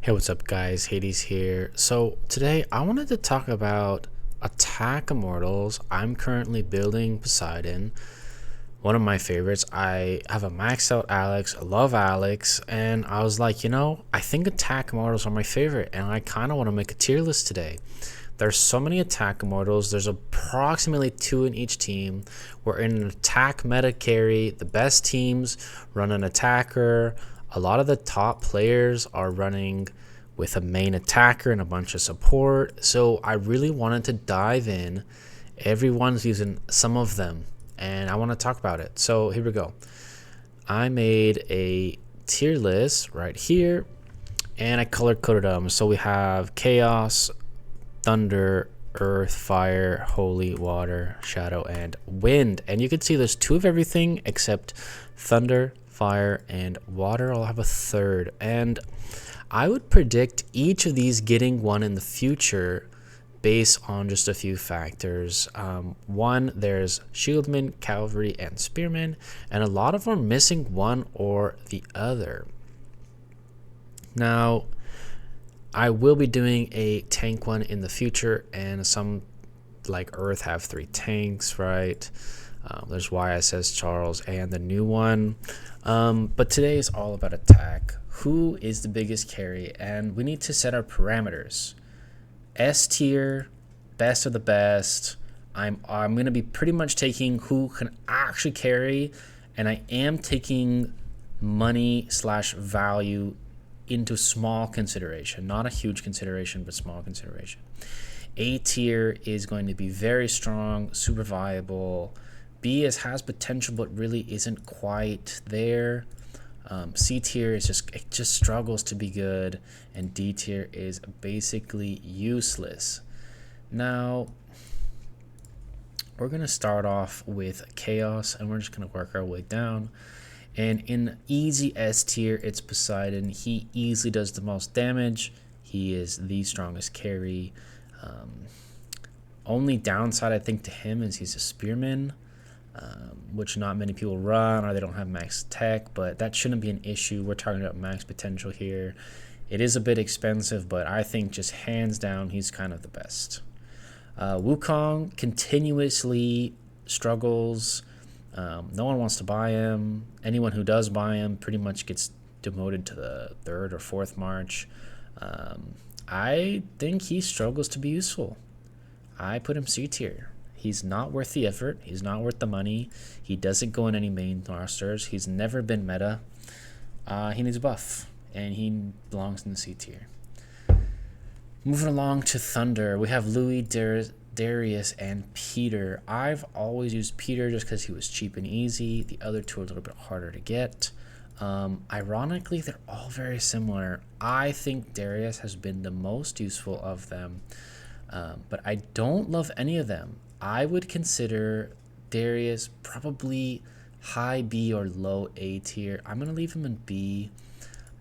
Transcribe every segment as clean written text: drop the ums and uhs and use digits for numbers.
Hey, what's up, guys? Hades here. So, today I wanted to talk about Attack Immortals. I'm currently building Poseidon, one of my favorites. I have a maxed out Alex, I love Alex, and I was like, I think Attack Immortals are my favorite, and I kind of want to make a tier list today. There's so many Attack Immortals. There's approximately two in each team. We're in an attack meta carry. The best teams run an attacker. A lot of the top players are running with a main attacker and a bunch of support. So I really wanted to dive in. Everyone's using some of them, and I want to talk about it. So here we go. I made a tier list right here, and I color coded them. So we have Chaos, Thunder, Earth, Fire, Holy, Water, Shadow, and Wind. And you can see there's two of everything except Thunder, Fire, and Water. I'll have a third. And I would predict each of these getting one in the future based on just a few factors. One, there's Shieldmen, Cavalry, and Spearmen, and a lot of them are missing one or the other. Now, I will be doing a tank one in the future, and some like Earth have 3 tanks, right? There's YSS Charles and the new one. But today is all about attack. Who is the biggest carry? And we need to set our parameters. S tier, best of the best. I'm going to be pretty much taking who can actually carry, and I am taking money / value into small consideration, not a huge consideration, but small consideration. A tier is going to be very strong, super viable. B has potential, but really isn't quite there. C tier is just struggles to be good, and D tier is basically useless. Now, we're gonna start off with Chaos, and we're just gonna work our way down. And in easy S tier, it's Poseidon. He easily does the most damage. He is the strongest carry. Only downside, I think, to him is he's a spearman, which not many people run, or they don't have max tech, but that shouldn't be an issue. We're talking about max potential here. It is a bit expensive, but I think just hands down, he's kind of the best. Wukong continuously struggles. No one wants to buy him. Anyone who does buy him pretty much gets demoted to the 3rd or 4th March. I think he struggles to be useful. I put him C tier. He's not worth the effort. He's not worth the money. He doesn't go in any main rosters. He's never been meta. He needs a buff, and he belongs in the C tier. Moving along to Thunder, we have Louis, Darius, and Peter. I've always used Peter just because he was cheap and easy. The other two are a little bit harder to get. Ironically, they're all very similar. I think Darius has been the most useful of them, but I don't love any of them. I would consider Darius probably high B or low A tier. I'm going to leave him in B,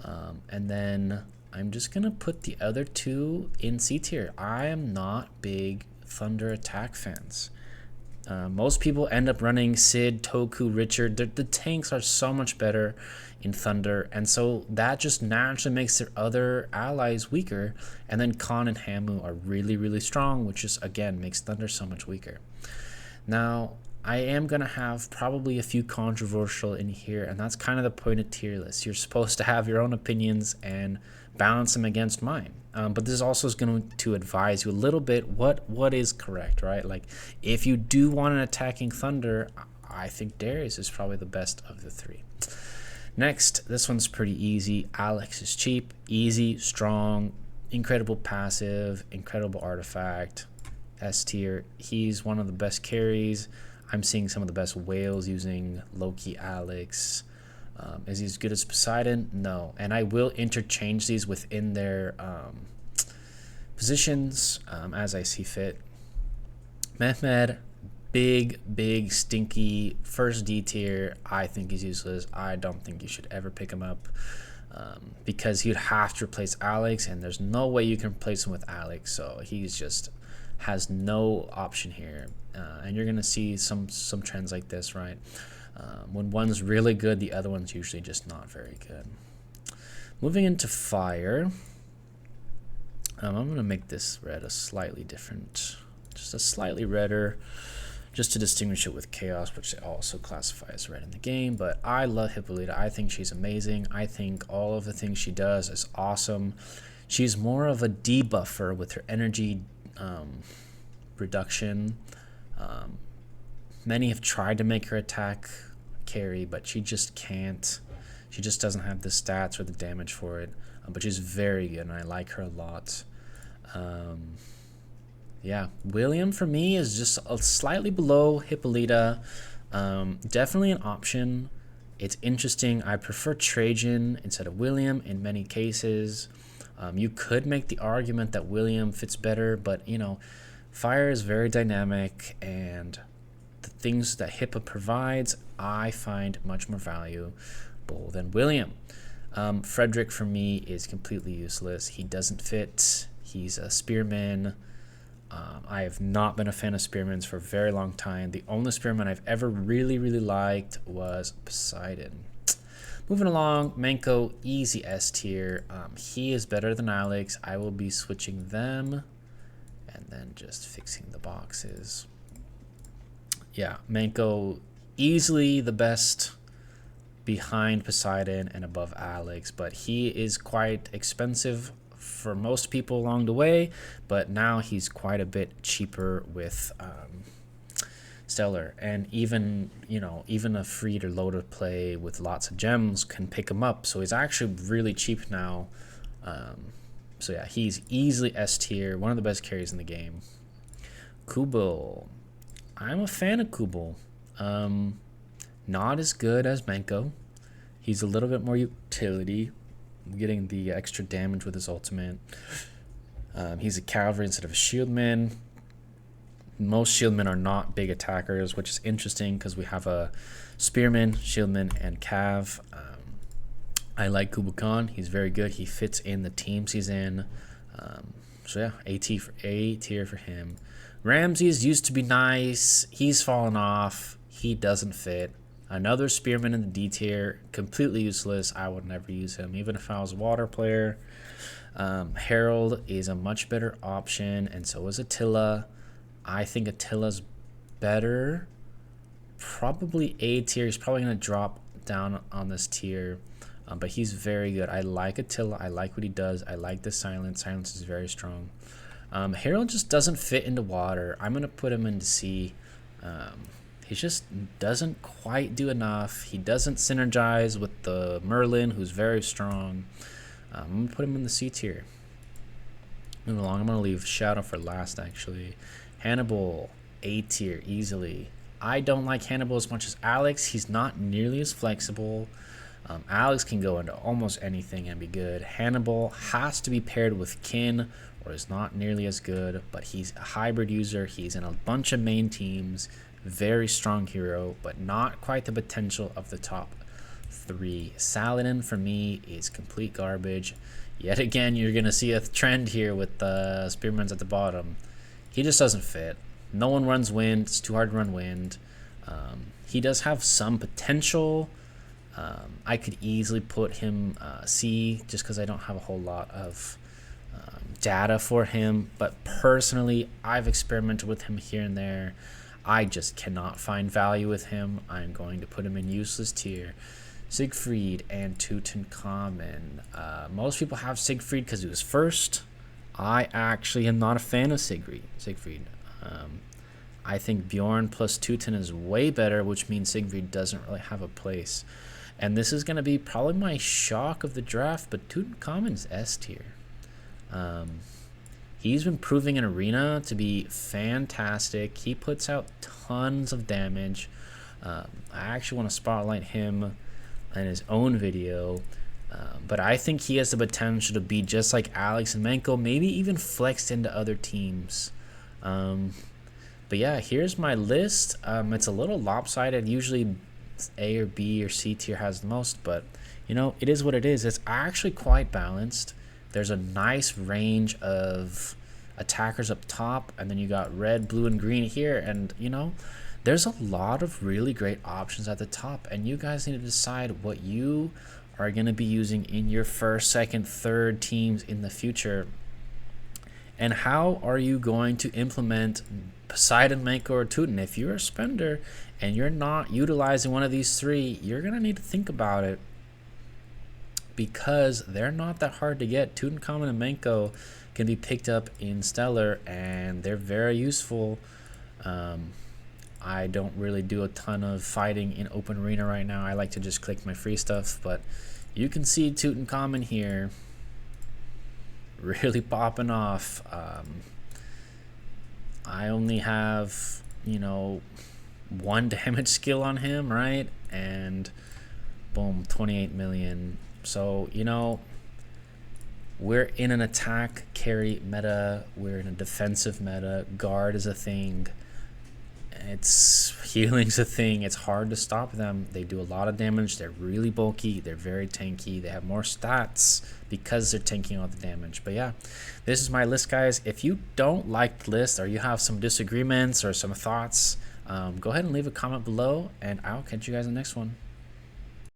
and then I'm just going to put the other two in C tier. I am not big Thunder attack fans. Most people end up running Sid, Toku, Richard. The tanks are so much better in Thunder, and so that just naturally makes their other allies weaker. And then Khan and Hamu are really, really strong, which just again makes Thunder so much weaker. Now, I am going to have probably a few controversial in here, and that's kind of the point of tier lists. You're supposed to have your own opinions and balance them against mine. But this also is going to advise you a little bit what is correct, right? Like, if you do want an attacking Thunder, I think Darius is probably the best of the 3. Next, this one's pretty easy. Alex is cheap, easy, strong, incredible passive, incredible artifact, S tier. He's one of the best carries. I'm seeing some of the best whales using Loki Alex. Is he as good as Poseidon? No. And I will interchange these within their positions as I see fit. Mehmed, big, stinky, first D tier. I think he's useless. I don't think you should ever pick him up because he'd have to replace Alex, and there's no way you can replace him with Alex. So he's just has no option here. And you're going to see some trends like this, right? When one's really good, the other one's usually just not very good. Moving into fire, I'm going to make this red a slightly different, just a slightly redder, just to distinguish it with Chaos, which they also classify as red in the game. But I love Hippolyta. I think she's amazing. I think all of the things she does is awesome. She's more of a debuffer with her energy reduction. Many have tried to make her attack carry, but she just can't. She just doesn't have the stats or the damage for it. But she's very good, and I like her a lot. Yeah, William for me is just slightly below Hippolyta. Definitely an option. It's interesting. I prefer Trajan instead of William in many cases. You could make the argument that William fits better, but you know, fire is very dynamic, and the things that Hippa provides, I find much more valuable than William. Frederick for me is completely useless. He doesn't fit. He's a spearman. I have not been a fan of spearmans for a very long time. The only spearman I've ever really liked was Poseidon. Moving along, Manko, easy S tier. He is better than Alex. I will be switching them and then just fixing the boxes. Yeah, Manko, easily the best behind Poseidon and above Alex, but he is quite expensive for most people along the way, but now he's quite a bit cheaper with Stellar, and even a free to loaded play with lots of gems can pick him up, so he's actually really cheap now. So yeah, he's easily S tier, one of the best carries in the game. Kubel, I'm a fan of Kubel. Not as good as Manko. He's a little bit more utility, getting the extra damage with his ultimate. He's a cavalry instead of a shieldman. Most shieldmen are not big attackers, which is interesting because we have a spearman, shieldman, and cav. I like Kublai Khan. He's very good. He fits in the teams he's in. So yeah, A tier for him. Ramses used to be nice. He's fallen off. He doesn't fit. Another spearman in the D tier, completely useless. I would never use him, even if I was a water player. Harold is a much better option, and so is Attila. I think Attila's better. Probably A tier. He's probably going to drop down on this tier, but he's very good. I like Attila. I like what he does. I like the silence. Silence is very strong. Harold just doesn't fit into water. I'm going to put him into C. He just doesn't quite do enough. He doesn't synergize with the Merlin, who's very strong. I'm going to put him in the C tier. Moving along, I'm going to leave Shadow for last, actually. Hannibal, A tier, easily. I don't like Hannibal as much as Alex. He's not nearly as flexible. Alex can go into almost anything and be good. Hannibal has to be paired with Kin, or is not nearly as good, but he's a hybrid user. He's in a bunch of main teams. Very strong hero, but not quite the potential of the top 3. Saladin, for me, is complete garbage. Yet again, you're going to see a trend here with the Spearmans at the bottom. He just doesn't fit. No one runs wind. It's too hard to run wind. He does have some potential. I could easily put him C just because I don't have a whole lot of data for him. But personally, I've experimented with him here and there. I just cannot find value with him. I'm going to put him in useless tier. Siegfried and Tutankhamun. Most people have Siegfried because he was first. I actually am not a fan of Siegfried. I think Bjorn plus Teuton is way better, which means Siegfried doesn't really have a place. And this is going to be probably my shock of the draft, but Tutankhamun is S tier. He's been proving in Arena to be fantastic. He puts out tons of damage. I actually want to spotlight him in his own video. But I think he has the potential to be just like Alex and Manko, maybe even flexed into other teams. But yeah, here's my list. It's a little lopsided. Usually A or B or C tier has the most, but you know, it is what it is. It's actually quite balanced. There's a nice range of attackers up top, and then you got red, blue, and green here, and you know, there's a lot of really great options at the top, and you guys need to decide what you are going to be using in your first, second, third teams in the future. And how are you going to implement Poseidon, Mako, or Teuton? If you're a spender and you're not utilizing one of these three, you're going to need to think about it, because they're not that hard to get. Tutankhamun and Mako can be picked up in Stellar, and they're very useful. I don't really do a ton of fighting in open arena right now. I like to just click my free stuff, but you can see Tutankhamun here really popping off. I only have, you know, 1 damage skill on him, right? And boom, 28 million. So, you know, we're in an attack carry meta. We're in a defensive meta. Guard is a thing. Healing's a thing. It's hard to stop them. They do a lot of damage. They're really bulky. They're very tanky. They have more stats because they're tanking all the damage. But yeah, this is my list, guys. If you don't like the list, or you have some disagreements or some thoughts, go ahead and leave a comment below, and I'll catch you guys in the next one.